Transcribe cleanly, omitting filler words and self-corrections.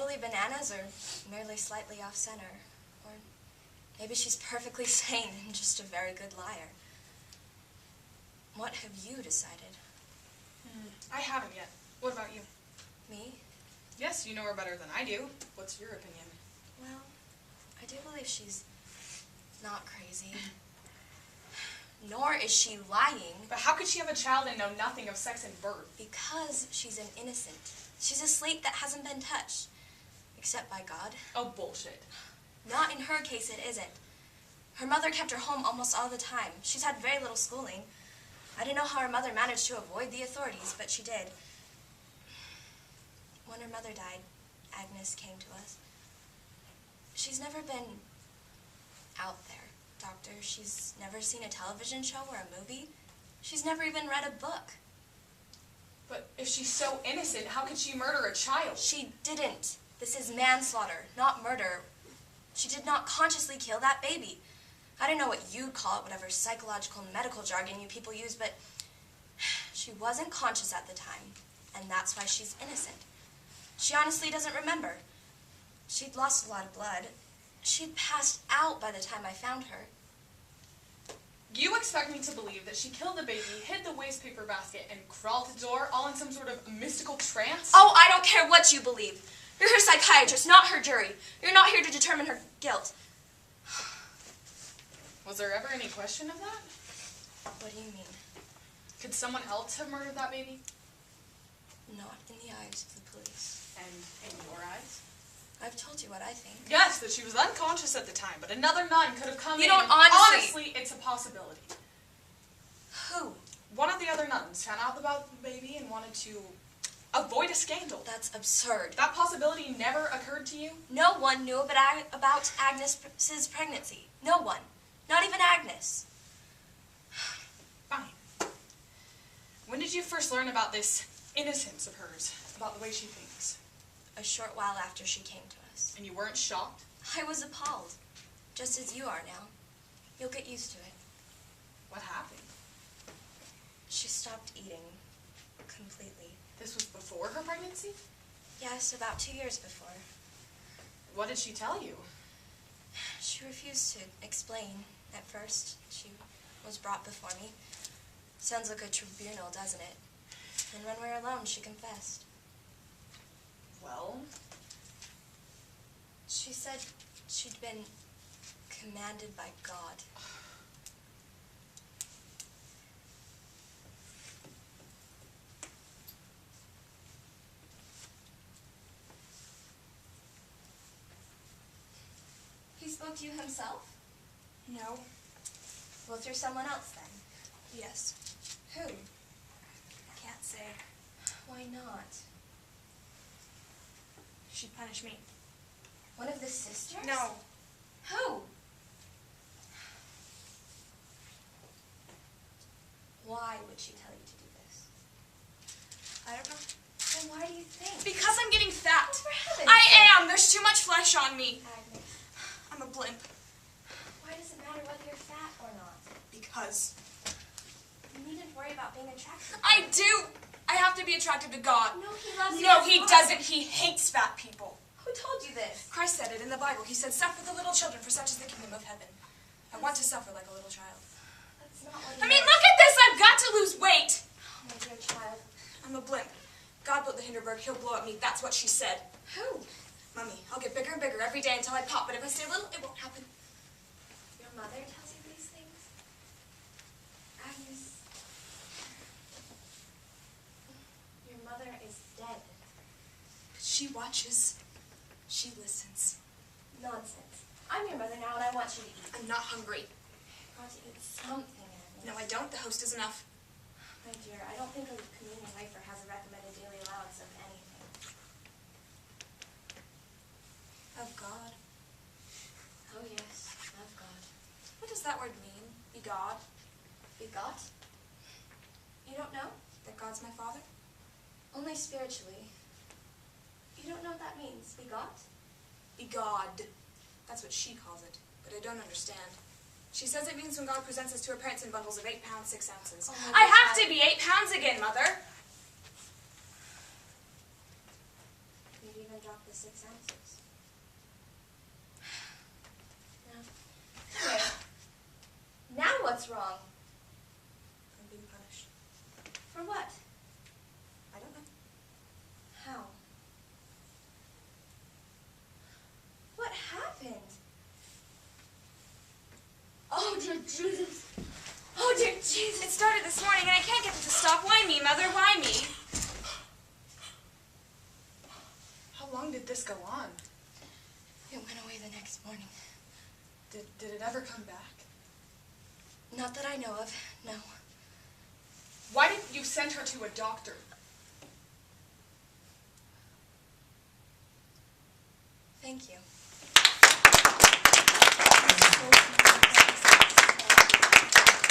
totally bananas or merely slightly off-center. Or maybe she's perfectly sane and just a very good liar. What have you decided? I haven't yet. What about you? Me? Yes, you know her better than I do. What's your opinion? Well, I do believe she's not crazy. Nor is she lying. But how could she have a child and know nothing of sex and birth? Because she's an innocent. She's a slate that hasn't been touched. Except by God. Oh, bullshit. Not in her case, it isn't. Her mother kept her home almost all the time. She's had very little schooling. I don't know how her mother managed to avoid the authorities, but she did. When her mother died, Agnes came to us. She's never been out there, Doctor. She's never seen a television show or a movie. She's never even read a book. But if she's so innocent, how could she murder a child? She didn't. This is manslaughter, not murder. She did not consciously kill that baby. I don't know what you'd call it, whatever psychological medical jargon you people use, but she wasn't conscious at the time, and that's why she's innocent. She honestly doesn't remember. She'd lost a lot of blood. She'd passed out by the time I found her. You expect me to believe that she killed the baby, hid the waste paper basket, and crawled to the door, all in some sort of mystical trance? Oh, I don't care what you believe. You're her psychiatrist, not her jury. You're not here to determine her guilt. Was there ever any question of that? What do you mean? Could someone else have murdered that baby? Not in the eyes of the police. And in your eyes? I've told you what I think. Yes, that she was unconscious at the time, but another nun could have come in. You don't and honestly... it's a possibility. Who? One of the other nuns found out about the baby and wanted to avoid a scandal. That's absurd. That possibility never occurred to you? No one knew about Agnes's pregnancy. No one. Not even Agnes. Fine. When did you first learn about this innocence of hers, about the way she thinks? A short while after she came to us. And you weren't shocked? I was appalled. Just as you are now. You'll get used to it. What happened? She stopped eating. Completely. This was before her pregnancy? Yes, about 2 years before. What did she tell you? She refused to explain at first. She was brought before me. Sounds like a tribunal, doesn't it? And when we were alone, she confessed. Well? She said she'd been commanded by God. He spoke to you himself? No. Well, through someone else, then? Yes. Who? Can't say. Why not? She punished me. One of the sisters? No. Who? Why would she tell you to do this? I don't know. Then why do you think? Because I'm getting fat. Oh, for heaven's I sake. am. There's too much flesh on me. Agnes, I'm a blimp. why does it matter whether you're fat or not? Because. You needn't worry about being attractive. I do. I have to be attracted to God. No, he loves you. No, as he you are. doesn't. He hates fat people. Who told you this? Christ said it in the Bible. He said, suffer the little children, for such is the kingdom of heaven. I want to suffer like a little child. That's not what he I mean, meant. look at this. I've got to lose weight. Oh, my dear child. I'm a blimp. God built the Hindenburg. He'll blow up me. That's what she said. Who? Mummy, I'll get bigger and bigger every day until I pop, but if I stay little, it won't happen. Your mother tells you these things? Agnes. Your mother is dead. She watches. She listens. Nonsense. I'm your mother now, and I want you to eat. I'm not hungry. You've got to eat something, Agnes. No, I don't. The host is enough. My dear, I don't think a communion wafer has a recommended daily allowance of anything. Of God. Oh, yes, of God. What does that word mean? Be God? Begot? You don't know? That God's my father? Only spiritually. You don't know what that means, begot? Be God. That's what she calls it, but I don't understand. She says it means when God presents us to her parents in bundles of 8 pounds, 6 ounces. Oh, I have to be 8 pounds again, Mother. You'd even drop not the 6 ounces. No. Okay. Now what's wrong? I'm being punished. For what? I don't know. How? What happened? Oh, dear Jesus. Oh, dear Jesus. It started this morning and I can't get it to stop. Why me, Mother? Why me? How long did this go on? It went away the next morning. Did it ever come back? Not that I know of, no. Why didn't you send her to a doctor? Thank you.